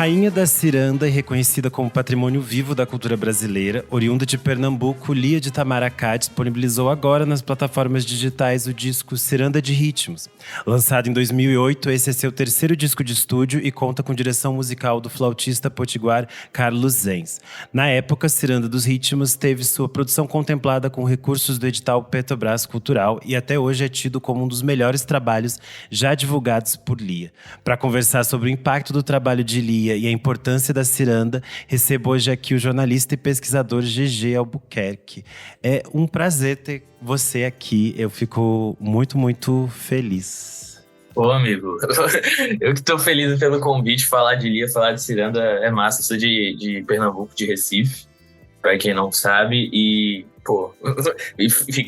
Rainha da ciranda e reconhecida como patrimônio vivo da cultura brasileira, oriunda de Pernambuco, Lia de Itamaracá disponibilizou agora nas plataformas digitais o disco Ciranda de Ritmos. Lançado em 2008, esse é seu terceiro disco de estúdio e conta com direção musical do flautista potiguar Carlos Zenz. Na época, Ciranda dos Ritmos teve sua produção contemplada com recursos do edital Petrobras Cultural e até hoje é tido como um dos melhores trabalhos já divulgados por Lia. Para conversar sobre o impacto do trabalho de Lia e a importância da ciranda, recebo hoje aqui o jornalista e pesquisador GG Albuquerque. É um prazer ter você aqui, eu fico muito, muito feliz. Ô, amigo, eu que tô feliz pelo convite. Falar de Lia, falar de ciranda é massa. Eu sou de Pernambuco, de Recife, pra quem não sabe, e,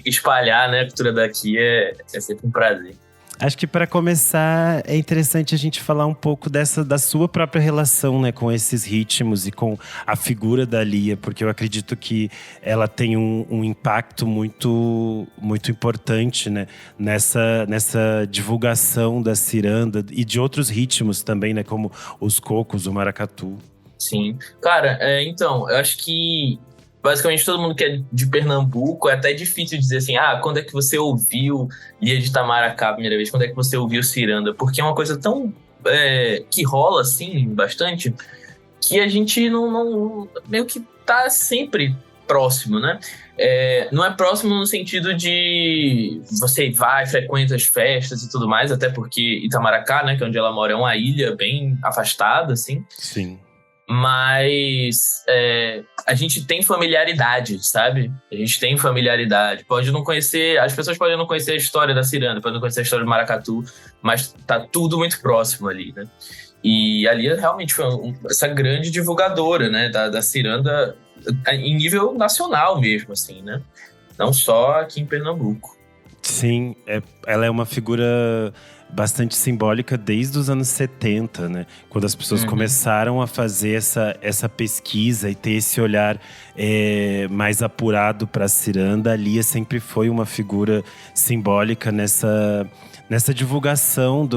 espalhar, né, a cultura daqui é sempre um prazer. Acho que para começar é interessante a gente falar um pouco da sua própria relação, né, com esses ritmos e com a figura da Lia, porque eu acredito que ela tem um impacto muito, muito importante, né, nessa divulgação da ciranda e de outros ritmos também, né, como os cocos, o maracatu. Sim. Cara, então, eu acho que basicamente todo mundo que é de Pernambuco, é até difícil dizer assim, quando é que você ouviu Lia de Itamaracá a primeira vez? Quando é que você ouviu ciranda? Porque é uma coisa tão que rola assim bastante, que a gente não meio que tá sempre próximo, né? Não é próximo no sentido de você vai, frequenta as festas e tudo mais, até porque Itamaracá, né, que é onde ela mora, é uma ilha bem afastada, assim. Sim. Mas a gente tem familiaridade, sabe? A gente tem familiaridade. Pode não conhecer, as pessoas podem não conhecer a história da ciranda, podem não conhecer a história do maracatu, mas tá tudo muito próximo ali, né? E ali realmente foi essa grande divulgadora, né, da ciranda em nível nacional mesmo, assim, né? Não só aqui em Pernambuco. Sim, ela é uma figura bastante simbólica desde os anos 70, né? Quando as pessoas começaram a fazer essa pesquisa e ter esse olhar mais apurado para a ciranda, a Lia sempre foi uma figura simbólica nessa divulgação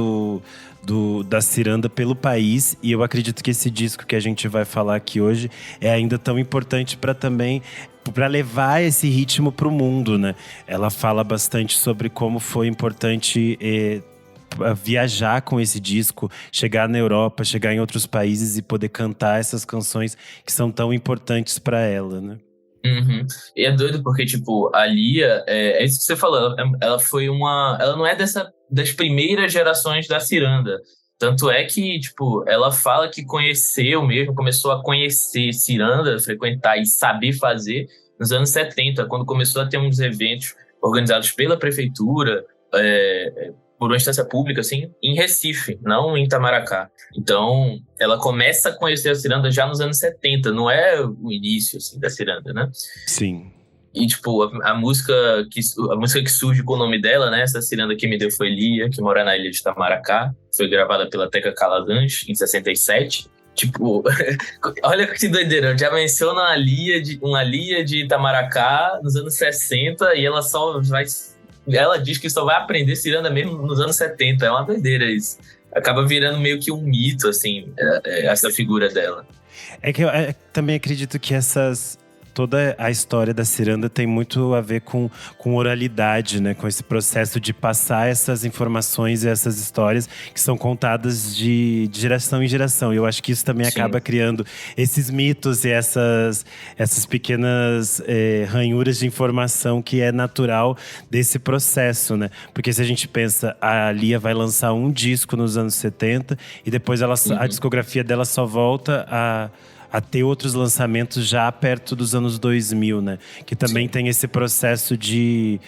da ciranda pelo país. E eu acredito que esse disco que a gente vai falar aqui hoje é ainda tão importante para levar esse ritmo para o mundo, né? Ela fala bastante sobre como foi importante viajar com esse disco, chegar na Europa, chegar em outros países e poder cantar essas canções que são tão importantes para ela, né? Uhum. E é doido porque, tipo, a Lia, é isso que você falou, ela foi ela não é das primeiras gerações da ciranda. Tanto é que, tipo, ela fala que conheceu mesmo, começou a conhecer ciranda, frequentar e saber fazer nos anos 70, quando começou a ter uns eventos organizados pela prefeitura, por uma instância pública, assim, em Recife, não em Itamaracá. Então, ela começa a conhecer a ciranda já nos anos 70, não é o início, assim, da ciranda, né? Sim. E, tipo, a música que surge com o nome dela, né? Essa ciranda que me deu foi Lia, que mora na ilha de Itamaracá. Foi gravada pela Teca Calazans, em 67. Tipo, olha que doideira. Já menciona uma Lia de Itamaracá nos anos 60 e ela diz que só vai aprender ciranda mesmo nos anos 70. É uma doideira isso. Acaba virando meio que um mito, assim, essa figura dela. É que eu também acredito que toda a história da ciranda tem muito a ver com oralidade, né? Com esse processo de passar essas informações e essas histórias que são contadas de geração em geração. E eu acho que isso também acaba criando esses mitos e essas pequenas ranhuras de informação que é natural desse processo, né? Porque se a gente pensa, a Lia vai lançar um disco nos anos 70 e depois a discografia dela só volta a ter outros lançamentos já perto dos anos 2000, né? Que também tem esse processo de,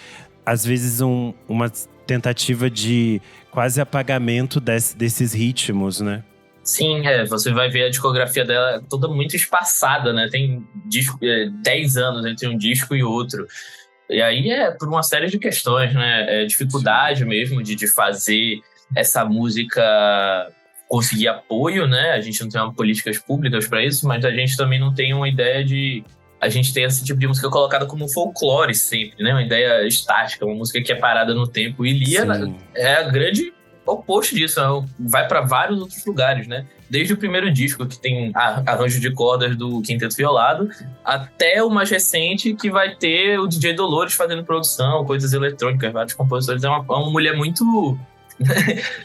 às vezes, uma tentativa de quase apagamento desses ritmos, né? Sim, você vai ver a discografia dela toda muito espaçada, né? Tem 10 anos entre um disco e outro. E aí por uma série de questões, né? Dificuldade mesmo de fazer essa música conseguir apoio, né? A gente não tem políticas públicas para isso, mas a gente também não tem uma ideia de... A gente tem esse tipo de música colocada como folclore sempre, né? Uma ideia estática, uma música que é parada no tempo. E Lia é a grande oposto disso, vai para vários outros lugares, né? Desde o primeiro disco, que tem arranjo de cordas do Quinteto Violado, até o mais recente, que vai ter o DJ Dolores fazendo produção, coisas eletrônicas, vários compositores. É uma mulher muito...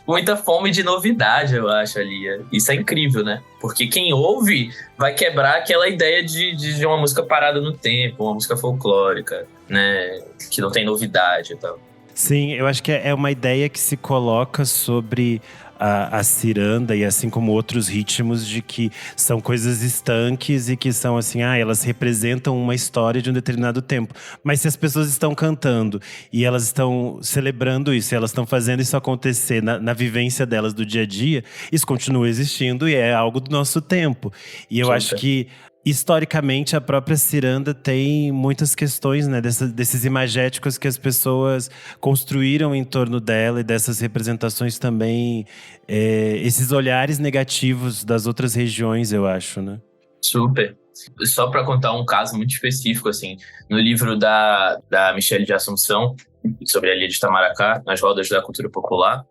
muita fome de novidade, eu acho, ali. Isso é incrível, né? Porque quem ouve vai quebrar aquela ideia de uma música parada no tempo, uma música folclórica, né? Que não tem novidade e tal. Sim, eu acho que é uma ideia que se coloca sobre a ciranda e assim como outros ritmos de que são coisas estanques e que são assim, elas representam uma história de um determinado tempo. Mas se as pessoas estão cantando e elas estão celebrando isso, e elas estão fazendo isso acontecer na vivência delas do dia a dia, isso continua existindo e é algo do nosso tempo. E eu acho que historicamente, a própria ciranda tem muitas questões, né, desses imagéticos que as pessoas construíram em torno dela e dessas representações também, esses olhares negativos das outras regiões, eu acho, né? Super. Só para contar um caso muito específico, assim, no livro da Michele de Assunção, sobre a Ilha de Itamaracá, Nas Rodas da Cultura Popular,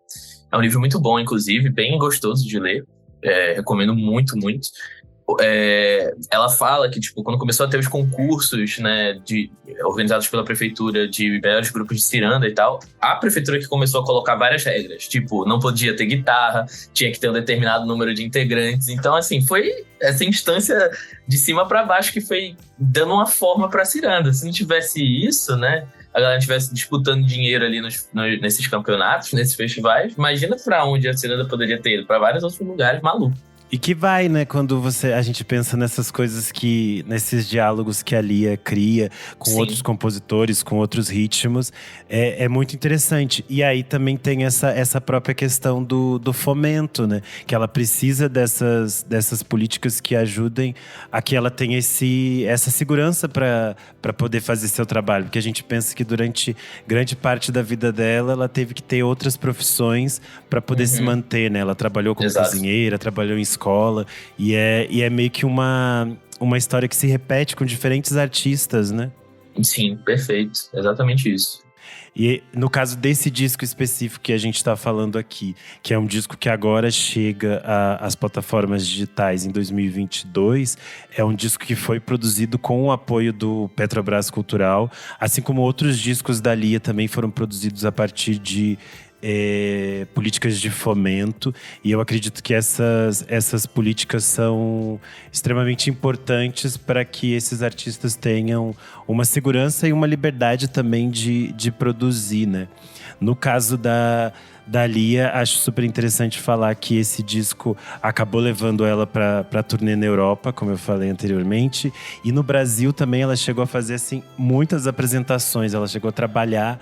é um livro muito bom, inclusive, bem gostoso de ler, recomendo muito, muito. Ela fala que, tipo, quando começou a ter os concursos, né, organizados pela prefeitura de melhores grupos de ciranda e tal, a prefeitura que começou a colocar várias regras, tipo, não podia ter guitarra, tinha que ter um determinado número de integrantes. Então, assim, foi essa instância de cima para baixo que foi dando uma forma pra ciranda. Se não tivesse isso, né, a galera estivesse disputando dinheiro ali nesses campeonatos, nesses festivais, imagina pra onde a ciranda poderia ter ido, pra vários outros lugares malucos. E que vai, né, quando a gente pensa nessas coisas nesses diálogos que a Lia cria com Sim. outros compositores, com outros ritmos, é muito interessante. E aí também tem essa própria questão do fomento, né, que ela precisa dessas políticas que ajudem a que ela tenha essa segurança para poder fazer seu trabalho. Porque a gente pensa que durante grande parte da vida dela, ela teve que ter outras profissões para poder se manter, né? Ela trabalhou como cozinheira, trabalhou em escola. E é meio que uma história que se repete com diferentes artistas, né? Sim, perfeito. Exatamente isso. E no caso desse disco específico que a gente está falando aqui, que é um disco que agora chega às plataformas digitais em 2022, é um disco que foi produzido com o apoio do Petrobras Cultural, assim como outros discos da Lia também foram produzidos a partir de políticas de fomento, e eu acredito que essas políticas são extremamente importantes para que esses artistas tenham uma segurança e uma liberdade também de produzir, né? No caso da Lia, acho super interessante falar que esse disco acabou levando ela para turnê na Europa, como eu falei anteriormente, e no Brasil também ela chegou a fazer assim, muitas apresentações, ela chegou a trabalhar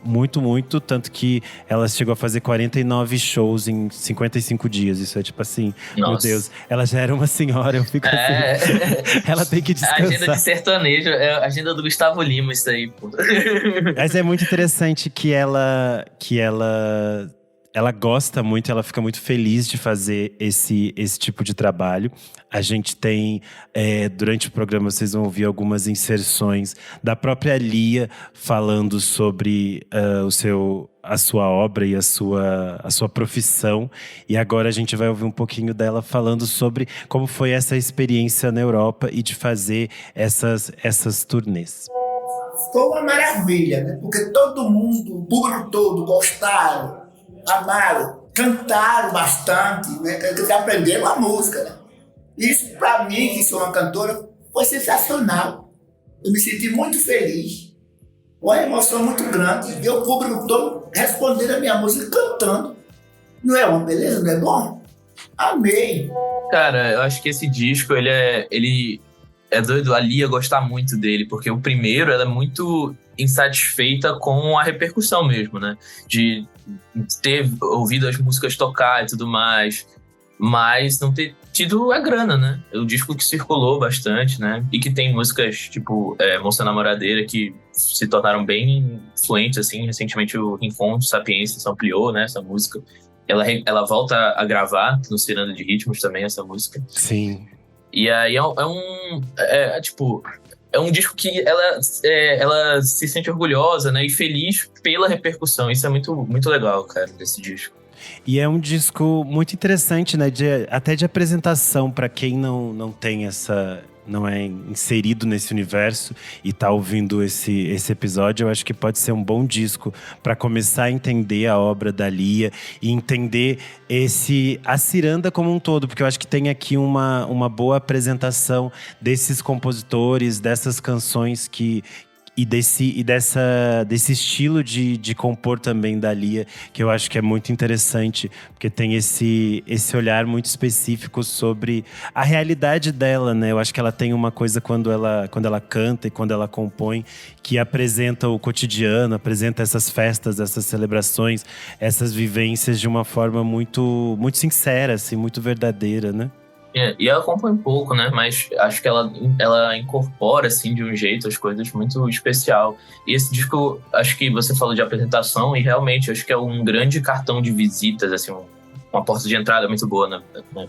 muito, tanto que ela chegou a fazer 49 shows em 55 dias. Isso é tipo assim, Nossa. Meu Deus, ela já era uma senhora, eu fico assim. Ela tem que descansar. A agenda de sertanejo, é a agenda do Gustavo Lima, isso aí, pô. Mas é muito interessante que ela gosta muito, ela fica muito feliz de fazer esse tipo de trabalho. A gente tem, durante o programa, vocês vão ouvir algumas inserções da própria Lia falando sobre a sua obra e a sua profissão. E agora a gente vai ouvir um pouquinho dela falando sobre como foi essa experiência na Europa e de fazer essas turnês. Foi uma maravilha, né? Porque todo mundo, o público todo, gostaram, amaram, cantaram bastante, né? Eles aprenderam a música, né? Isso, para mim, que sou uma cantora, foi sensacional. Eu me senti muito feliz. Uma emoção muito grande. Ver o público todo respondendo a minha música cantando. Não é uma beleza? Não é bom? Amei. Cara, eu acho que esse disco, ele é doido a Lia gostar muito dele, porque o primeiro, ela é muito insatisfeita com a repercussão mesmo, né? De ter ouvido as músicas tocar e tudo mais, mas não ter tido a grana, né? É um disco que circulou bastante, né? E que tem músicas tipo Moça Namoradeira que se tornaram bem influentes, assim. Recentemente o Rincon Sapiência se ampliou, né? Essa música. Ela volta a gravar no Ciranda de Ritmos também, essa música. Sim. E aí tipo... é um disco que ela se sente orgulhosa, né, e feliz pela repercussão. Isso é muito, muito legal, cara, desse disco. E é um disco muito interessante, né? Até de apresentação, para quem não tem essa. Não é inserido nesse universo e tá ouvindo esse episódio, eu acho que pode ser um bom disco para começar a entender a obra da Lia e entender a ciranda como um todo, porque eu acho que tem aqui uma boa apresentação desses compositores, dessas canções desse estilo de compor também da Lia, que eu acho que é muito interessante, porque tem esse olhar muito específico sobre a realidade dela, né? Eu acho que ela tem uma coisa quando ela canta e quando ela compõe, que apresenta o cotidiano, apresenta essas festas, essas celebrações, essas vivências de uma forma muito, muito sincera, assim, muito verdadeira, né? E ela compõe pouco, né? Mas acho que ela incorpora, assim, de um jeito as coisas muito especial. E esse disco, acho que você falou de apresentação, e realmente acho que é um grande cartão de visitas, assim, uma porta de entrada muito boa, né?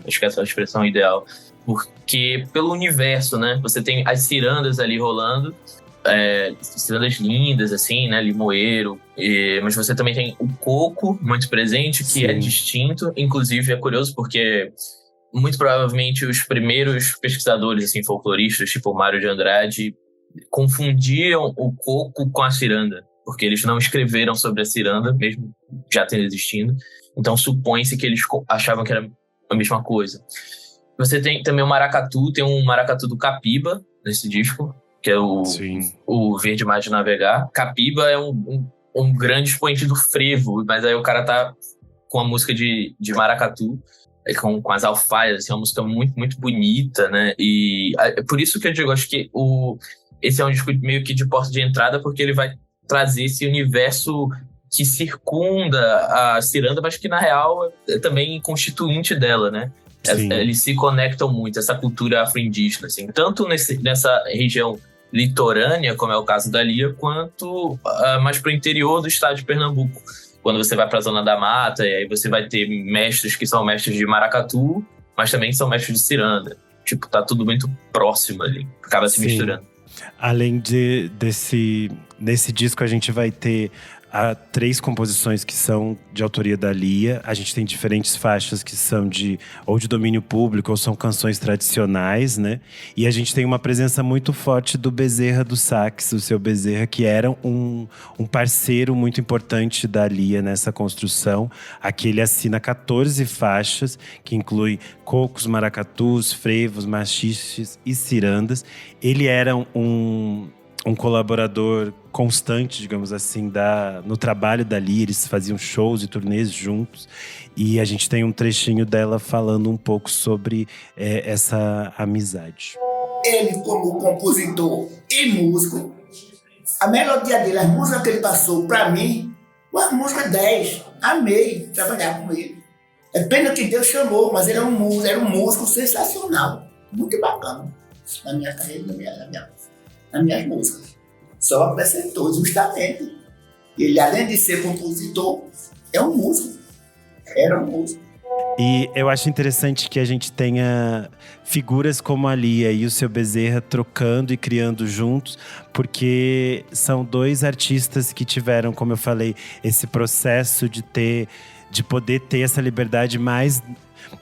Acho que essa é a expressão ideal. Porque pelo universo, né? Você tem as cirandas ali rolando, cirandas lindas, assim, né? Limoeiro. Mas você também tem o coco muito presente, que Sim. é distinto. Inclusive, é curioso porque muito provavelmente os primeiros pesquisadores, assim, folcloristas, tipo o Mário de Andrade, confundiam o coco com a ciranda, porque eles não escreveram sobre a ciranda, mesmo já tendo existindo. Então supõe-se que eles achavam que era a mesma coisa. Você tem também o maracatu, tem um maracatu do Capiba nesse disco, que é o Verde Mar de Navegar. Capiba é um grande expoente do frevo, mas aí o cara tá com a música de maracatu, com as alfaias, assim, é uma música muito, muito bonita, né? E é por isso que eu digo, acho que esse é um disco meio que de porta de entrada, porque ele vai trazer esse universo que circunda a ciranda, mas que na real é também constituinte dela, né? Eles se conectam muito, essa cultura afro-indígena, assim, tanto nessa região litorânea, como é o caso da Lia, quanto mais para o interior do estado de Pernambuco. Quando você vai para a Zona da Mata, e aí você vai ter mestres que são mestres de maracatu, mas também são mestres de ciranda. Tipo, tá tudo muito próximo ali, acaba se misturando. Além nesse disco a gente vai ter 3 composições que são de autoria da Lia. A gente tem diferentes faixas que são ou de domínio público ou são canções tradicionais, né? E a gente tem uma presença muito forte do Bezerra do Sax, o seu Bezerra, que era um parceiro muito importante da Lia nessa construção. Aqui ele assina 14 faixas, que inclui cocos, maracatus, frevos, machiches e cirandas. Ele era um colaborador constante, digamos assim, no trabalho da Lia. Eles faziam shows e turnês juntos. E a gente tem um trechinho dela falando um pouco sobre essa amizade. Ele, como compositor e músico, a melodia dele, as músicas que ele passou para mim, uma música 10. Amei trabalhar com ele. É pena que Deus chamou, mas ele era um músico sensacional. Muito bacana na minha carreira, nas minhas músicas. Só acrescentou justamente. Ele, além de ser compositor, é um músico. Era um músico. E eu acho interessante que a gente tenha figuras como a Lia e o seu Bezerra trocando e criando juntos, porque são 2 artistas que tiveram, como eu falei, esse processo de poder ter essa liberdade mais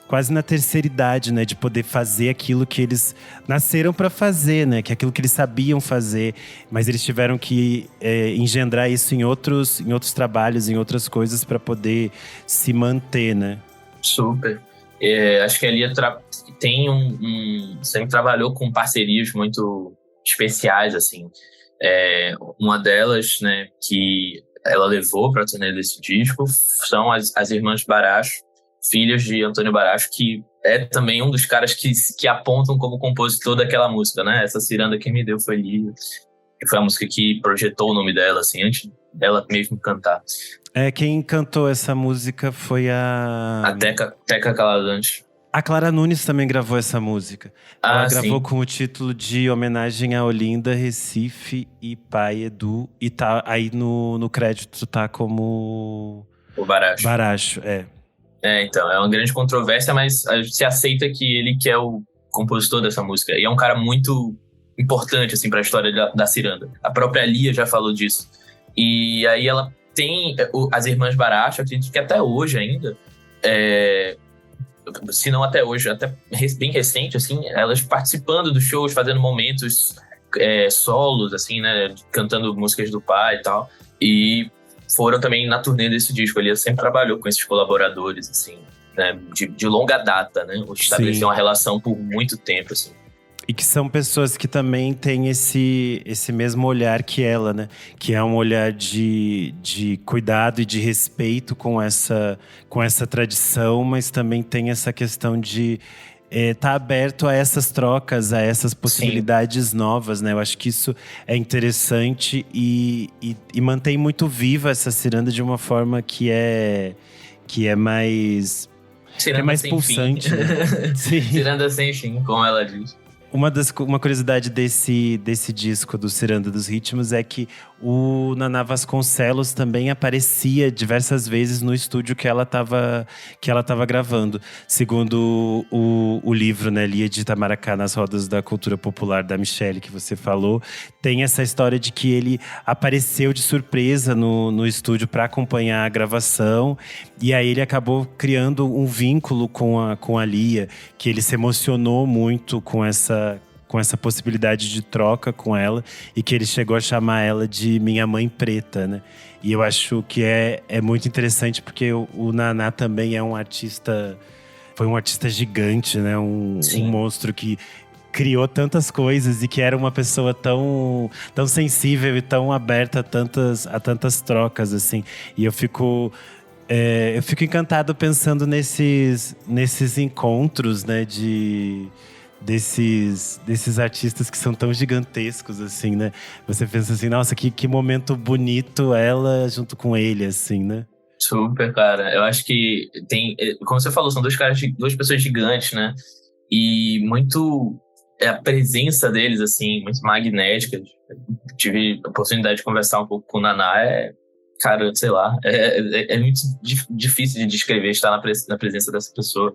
quase na terceira idade, né? De poder fazer aquilo que eles nasceram para fazer, né? Que é aquilo que eles sabiam fazer. Mas eles tiveram que engendrar isso em outros trabalhos, em outras coisas, para poder se manter, né? Super. Acho que a Lia sempre trabalhou com parcerias muito especiais, assim. Uma delas, né, que ela levou para a turnê desse disco são as irmãs Baracho, filhas de Antônio Baracho, que é também um dos caras que apontam como compositor daquela música, né? Essa ciranda que me deu foi Lia, que foi a música que projetou o nome dela, assim, antes dela mesmo cantar. Quem cantou essa música foi a Teca Caladante. A Clara Nunes também gravou essa música. Ela gravou sim. com o título de homenagem a Olinda, Recife e Pai Edu. E tá aí no crédito, tá como… O Baracho. Baracho, então, é uma grande controvérsia, mas se aceita que ele que é o compositor dessa música. E é um cara muito importante, assim, para a história da ciranda. A própria Lia já falou disso. E aí ela tem as Irmãs Baracho, acredito que até hoje ainda, se não até hoje, até bem recente, assim, elas participando dos shows, fazendo momentos solos, assim, né, cantando músicas do pai e tal, e foram também na turnê desse disco. Ele sempre trabalhou com esses colaboradores, assim, né, de longa data, né, estabeleceu uma relação por muito tempo, assim. E que são pessoas que também têm esse mesmo olhar que ela, né? Que é um olhar de cuidado e de respeito com essa tradição, mas também tem essa questão de tá aberto a essas trocas, a essas possibilidades novas, né? Eu acho que isso é interessante e mantém muito viva essa ciranda de uma forma que é mais… Ciranda que é mais sem pulsante, fim. né? Sim. Ciranda sem fim, como ela diz. Uma curiosidade desse disco do Ciranda dos Ritmos é que o Naná Vasconcelos também aparecia diversas vezes no estúdio que ela estava gravando. Segundo o livro, né, Lia de Itamaracá nas Rodas da Cultura Popular, da Michelle, que você falou, tem essa história de que ele apareceu de surpresa no estúdio para acompanhar a gravação. E aí ele acabou criando um vínculo com a Lia, que ele se emocionou muito com essa possibilidade de troca com ela, e que ele chegou a chamar ela de minha mãe preta, né? E eu acho que é muito interessante, porque o Naná também é um artista… Foi um artista gigante, né? Um monstro que criou tantas coisas e que era uma pessoa tão sensível e tão aberta a tantas trocas, assim. E eu fico encantado pensando nesses encontros, né? Desses artistas que são tão gigantescos, assim, né? Você pensa assim, nossa, que momento bonito ela junto com ele, assim, né? Super, cara. Eu acho que tem… Como você falou, são duas pessoas gigantes, né? E muito… a presença deles, assim, muito magnética. Tive a oportunidade de conversar um pouco com o Naná. Cara, sei lá, é muito difícil de descrever estar na presença dessa pessoa.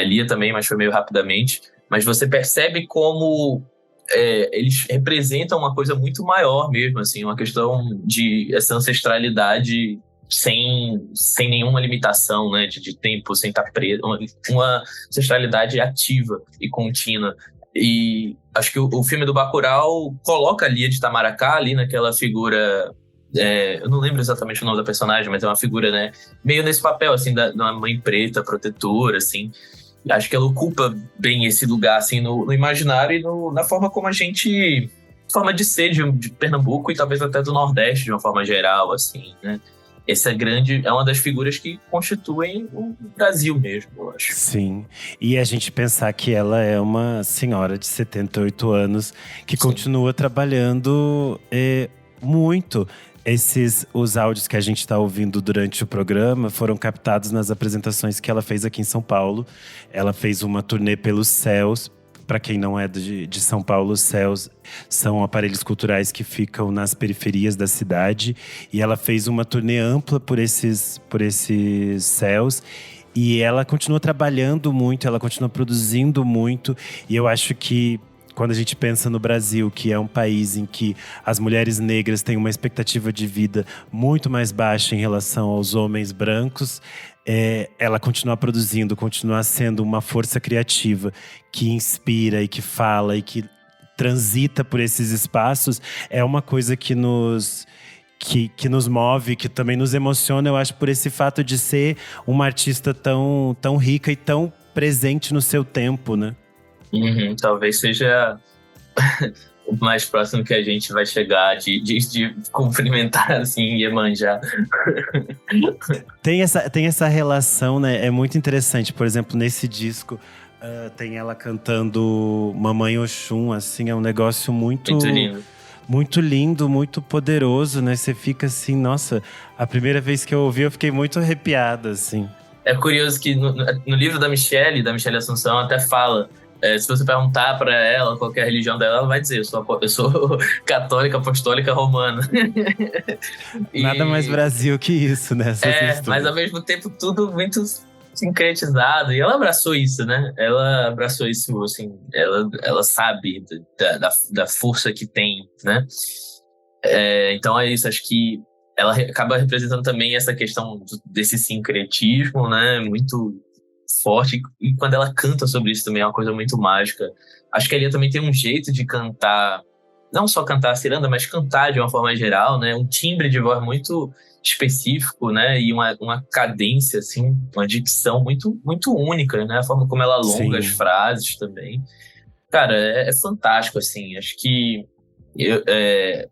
Lia também, mas foi meio rapidamente. Mas você percebe como eles representam uma coisa muito maior mesmo, assim, uma questão de essa ancestralidade sem nenhuma limitação, né, de tempo, sem estar preso, uma ancestralidade ativa e contínua. E acho que o filme do Bacurau coloca a Lia de Itamaracá ali naquela figura… eu não lembro exatamente o nome da personagem, mas é uma figura, né, meio nesse papel, assim, de uma mãe preta, protetora, assim. Acho que ela ocupa bem esse lugar, assim, no imaginário e na forma como a gente… forma de ser de Pernambuco e talvez até do Nordeste, de uma forma geral, assim, né? Essa é uma das figuras que constituem o Brasil mesmo, eu acho. Sim, e a gente pensar que ela é uma senhora de 78 anos que continua trabalhando muito. Os áudios que a gente está ouvindo durante o programa foram captados nas apresentações que ela fez aqui em São Paulo. Ela fez uma turnê pelos Céus. Para quem não é de São Paulo, os Céus são aparelhos culturais que ficam nas periferias da cidade. E ela fez uma turnê ampla por esses Céus. E ela continua trabalhando muito, ela continua produzindo muito. E eu acho que quando a gente pensa no Brasil, que é um país em que as mulheres negras têm uma expectativa de vida muito mais baixa em relação aos homens brancos, ela continua produzindo, continua sendo uma força criativa que inspira e que fala e que transita por esses espaços, é uma coisa que nos move, que também nos emociona, eu acho, por esse fato de ser uma artista tão rica e tão presente no seu tempo, né? Talvez seja o mais próximo que a gente vai chegar de cumprimentar, assim, Iemanjá. Tem essa relação, né? É muito interessante. Por exemplo, nesse disco, tem ela cantando Mamãe Oxum, assim, é um negócio muito lindo. Muito lindo, muito poderoso, né? Você fica assim, nossa, a primeira vez que eu ouvi, eu fiquei muito arrepiada, assim. É curioso que no livro da Michelle Assunção, até fala… se você perguntar pra ela qual que é a religião dela, ela vai dizer: eu sou católica, apostólica, romana. Nada mais Brasil que isso, né? Mas ao mesmo tempo tudo muito sincretizado. E ela abraçou isso, né? Ela abraçou isso, assim, ela sabe da força que tem, né? Então é isso, acho que ela acaba representando também essa questão desse sincretismo, né? Muito forte. E quando ela canta sobre isso também é uma coisa muito mágica. Acho que a Lia também tem um jeito de cantar, não só cantar a ciranda, mas cantar de uma forma geral, né? Um timbre de voz muito específico, né? E uma cadência, assim, uma dicção muito, muito única, né? A forma como ela alonga as Sim. frases também. Cara, é fantástico, assim. Acho que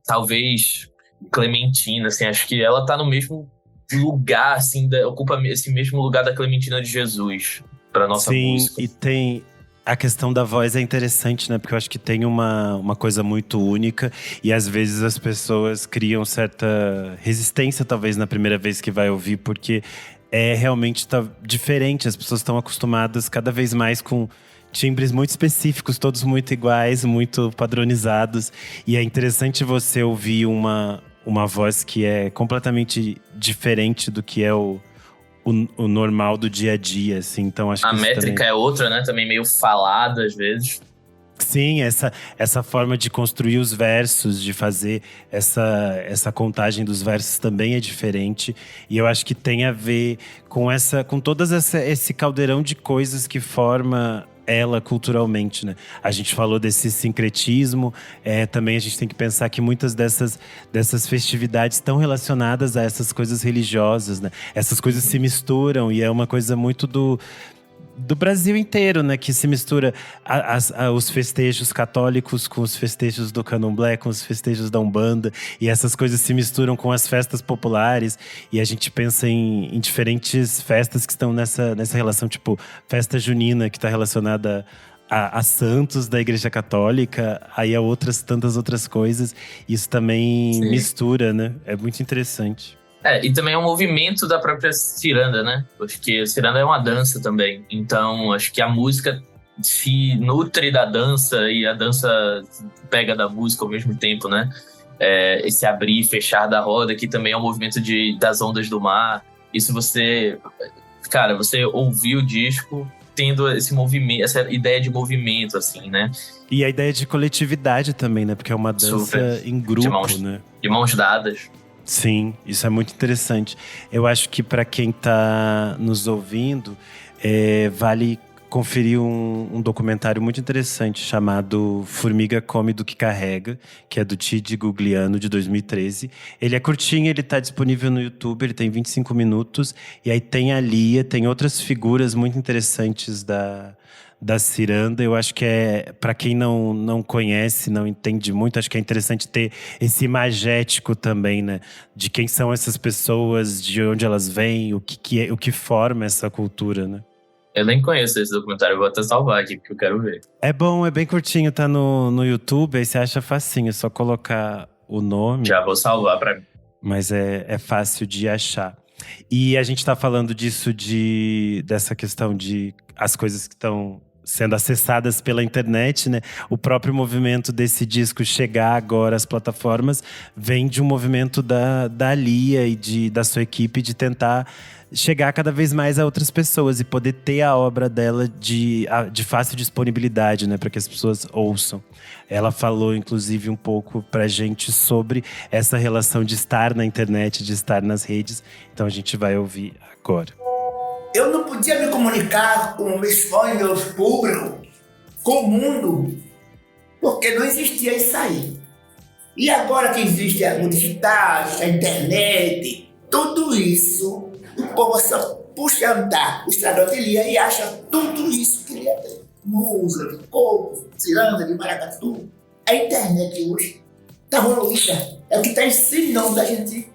talvez Clementina, assim, acho que ela tá no mesmo lugar, assim, ocupa esse mesmo lugar da Clementina de Jesus pra nossa Sim, música. e tem… A questão da voz é interessante, né? Porque eu acho que tem uma coisa muito única. E às vezes as pessoas criam certa resistência, talvez, na primeira vez que vai ouvir. Porque realmente tá diferente. As pessoas estão acostumadas cada vez mais com timbres muito específicos, todos muito iguais, muito padronizados. E é interessante você ouvir uma voz que é completamente diferente do que é o normal do dia a dia, assim. Então acho que A isso métrica também… é outra, né? Também meio falada às vezes. Sim, essa forma de construir os versos, de fazer essa contagem dos versos também é diferente. E eu acho que tem a ver com todas esse caldeirão de coisas que forma ela culturalmente, né? A gente falou desse sincretismo, também a gente tem que pensar que muitas dessas festividades estão relacionadas a essas coisas religiosas, né? Essas coisas se misturam e é uma coisa muito do Brasil inteiro, né? Que se mistura os festejos católicos com os festejos do candomblé, com os festejos da Umbanda. E essas coisas se misturam com as festas populares. E a gente pensa em diferentes festas que estão nessa relação. Tipo, festa junina, que está relacionada a santos da Igreja Católica. Aí a tantas outras coisas. Isso também Sim. mistura, né? É muito interessante. E também é um movimento da própria ciranda, né? Porque a ciranda é uma dança também. Então, acho que a música se nutre da dança e a dança pega da música ao mesmo tempo, né? Esse abrir e fechar da roda, que também é um movimento das ondas do mar. Isso você ouviu o disco tendo esse movimento, essa ideia de movimento, assim, né? E a ideia de coletividade também, né? Porque é uma dança Super. em grupo, né? De mãos dadas. Sim, isso é muito interessante. Eu acho que para quem está nos ouvindo, vale conferir um documentário muito interessante chamado Formiga Come do que Carrega, que é do Tid Gugliano, de 2013. Ele é curtinho, ele está disponível no YouTube, ele tem 25 minutos. E aí tem a Lia, tem outras figuras muito interessantes da ciranda. Eu acho que para quem não conhece, não entende muito, acho que é interessante ter esse imagético também, né? De quem são essas pessoas, de onde elas vêm, o que forma essa cultura, né? Eu nem conheço esse documentário, eu vou até salvar aqui, porque eu quero ver. É bom, é bem curtinho, tá no YouTube, aí você acha facinho, é só colocar o nome. Já vou salvar pra mim. Mas é fácil de achar. E a gente tá falando disso, dessa questão de as coisas que estão sendo acessadas pela internet, né? O próprio movimento desse disco chegar agora às plataformas vem de um movimento da Lia e da sua equipe de tentar chegar cada vez mais a outras pessoas e poder ter a obra dela de fácil disponibilidade, né? Para que as pessoas ouçam. Ela falou, inclusive, um pouco pra gente sobre essa relação de estar na internet, de estar nas redes. Então a gente vai ouvir agora. Eu não podia me comunicar com meus fãs, meus públicos, com o mundo, porque não existia isso aí. E agora que existe o digital, a internet, tudo isso, o povo só puxa andar o Estradão de Lia e acha tudo isso que ele tem. Música, de coco, ciranda, de maracatu. A internet hoje está evoluída. É o que está ensinando a gente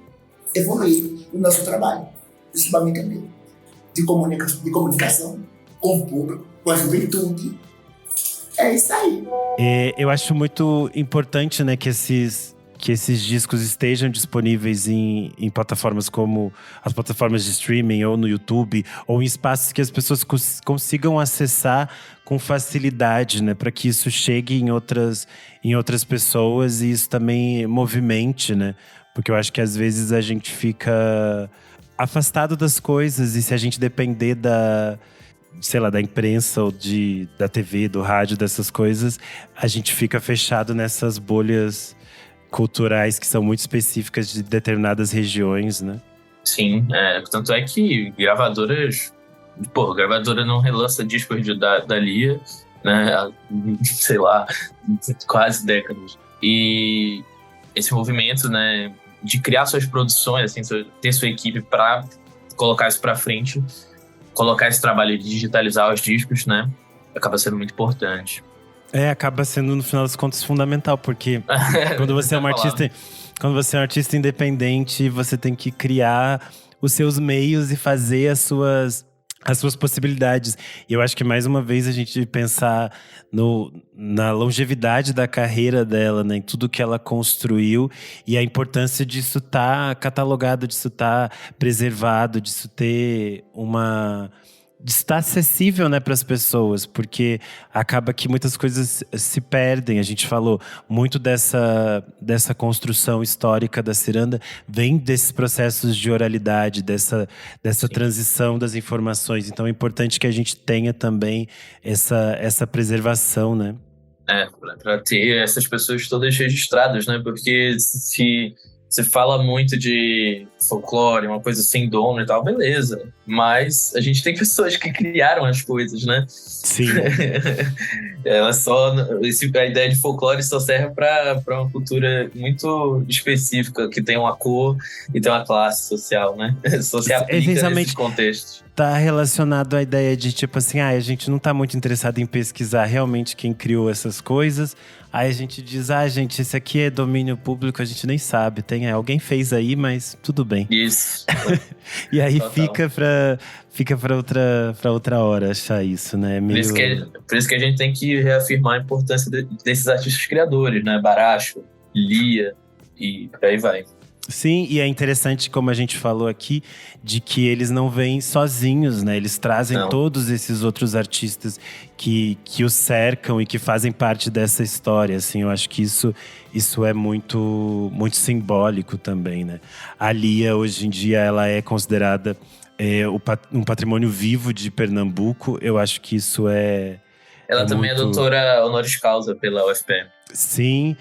evoluir o nosso trabalho, principalmente a mim. De comunicação com o público, com a juventude. É isso aí. Eu acho muito importante, né, que esses discos estejam disponíveis em plataformas como as plataformas de streaming, ou no YouTube, ou em espaços que as pessoas consigam acessar com facilidade, né, para que isso chegue em outras pessoas e isso também movimente, né? Porque eu acho que às vezes a gente fica afastado das coisas. E se a gente depender sei lá, da imprensa ou da TV, do rádio, dessas coisas, a gente fica fechado nessas bolhas culturais que são muito específicas de determinadas regiões, né? Sim, tanto é que gravadoras... Pô, gravadora não relança discos da Lia, né? Há, sei lá, quase décadas. E esse movimento, né, de criar suas produções, assim, ter sua equipe para colocar isso para frente, colocar esse trabalho de digitalizar os discos, né, acaba sendo muito importante. Acaba sendo, no final das contas, fundamental, porque quando você é um artista independente, você tem que criar os seus meios e fazer as suas possibilidades. E eu acho que, mais uma vez, a gente pensar na longevidade da carreira dela, né, em tudo que ela construiu e a importância disso estar catalogado, disso estar preservado, disso ter de estar acessível, né, para as pessoas, porque acaba que muitas coisas se perdem. A gente falou muito dessa construção histórica da ciranda, vem desses processos de oralidade, dessa transição das informações. Então é importante que a gente tenha também essa preservação, né? Para ter essas pessoas todas registradas, né? Porque se fala muito de folclore, uma coisa sem dono e tal, beleza. Mas a gente tem pessoas que criaram as coisas, né? Sim. A ideia de folclore só serve para uma cultura muito específica, que tem uma cor e tem uma classe social, né? Só se aplica nesses contextos. Tá relacionado à ideia de tipo assim, a gente não tá muito interessado em pesquisar realmente quem criou essas coisas. Aí a gente diz, gente, esse aqui é domínio público, a gente nem sabe. Alguém fez aí, mas tudo bem. Isso. E aí fica pra outra hora achar isso, né? Por isso que a gente tem que reafirmar a importância desses artistas criadores, né? Baracho, Lia e por aí vai. Sim, e é interessante, como a gente falou aqui, de que eles não vêm sozinhos, né? Eles trazem todos esses outros artistas que os cercam e que fazem parte dessa história, assim. Eu acho que isso é muito, muito simbólico também, né? A Lia, hoje em dia, ela é considerada um patrimônio vivo de Pernambuco. Eu acho que isso Ela também é doutora honoris causa pela UFPE. Sim,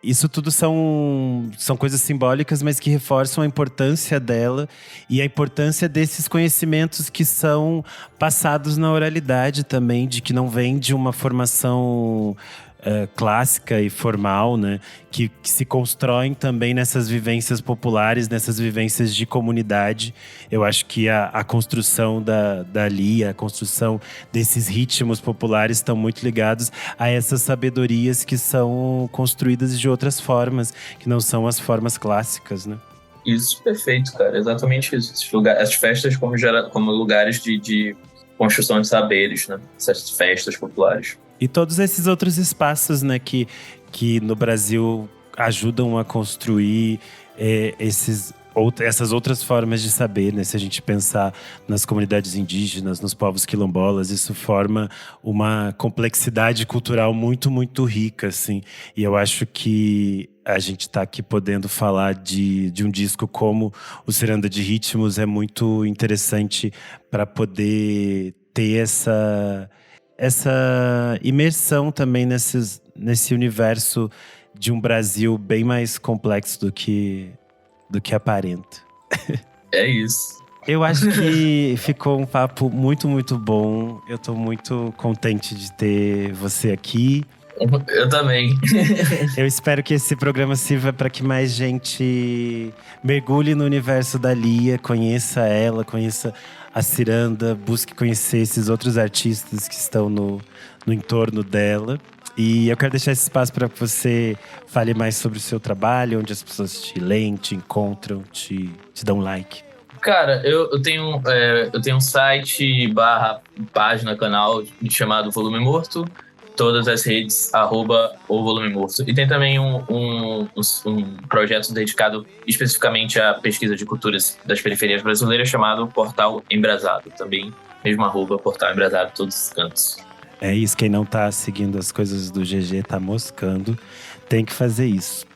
isso tudo são coisas simbólicas, mas que reforçam a importância dela e a importância desses conhecimentos que são passados na oralidade também, de que não vem de uma formação clássica e formal, né? Que se constroem também nessas vivências populares, nessas vivências de comunidade. Eu acho que a construção da Lia, a construção desses ritmos populares estão muito ligados a essas sabedorias que são construídas de outras formas, que não são as formas clássicas, né? Isso, perfeito, cara. Exatamente isso. As festas como lugares de construção de saberes, né? Essas festas populares. E todos esses outros espaços, né, que no Brasil ajudam a construir essas outras formas de saber, né? Se a gente pensar nas comunidades indígenas, nos povos quilombolas, isso forma uma complexidade cultural muito, muito rica, assim. E eu acho que a gente está aqui podendo falar de um disco como o Ciranda de Ritmos é muito interessante para poder ter essa imersão também nesse universo de um Brasil bem mais complexo do que aparenta. É isso. Eu acho que ficou um papo muito, muito bom. Eu tô muito contente de ter você aqui. Eu também. Eu espero que esse programa sirva para que mais gente mergulhe no universo da Lia, conheça ela, conheça a ciranda, busque conhecer esses outros artistas que estão no entorno dela. E eu quero deixar esse espaço para que você fale mais sobre o seu trabalho, onde as pessoas te leem, te encontram, te dão like. Cara, eu tenho um site / página, canal chamado Volume Morto. Todas as redes, @o Volume Morto. E tem também um projeto dedicado especificamente à pesquisa de culturas das periferias brasileiras, chamado Portal Embrasado. Também, mesmo @Portal Embrasado, todos os cantos. É isso, quem não tá seguindo as coisas do GG tá moscando. Tem que fazer isso.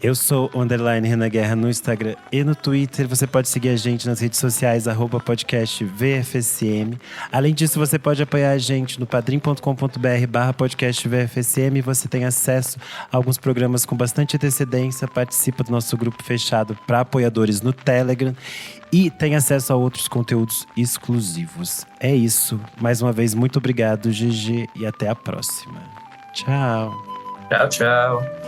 Eu sou o _ Renan Guerra no Instagram e no Twitter. Você pode seguir a gente nas redes sociais, @podcastvfsm. Além disso, você pode apoiar a gente no padrim.com.br/podcastvfsm. Você tem acesso a alguns programas com bastante antecedência, participa do nosso grupo fechado para apoiadores no Telegram e tem acesso a outros conteúdos exclusivos. É isso. Mais uma vez, muito obrigado, Gigi, e até a próxima. Tchau. Tchau, tchau.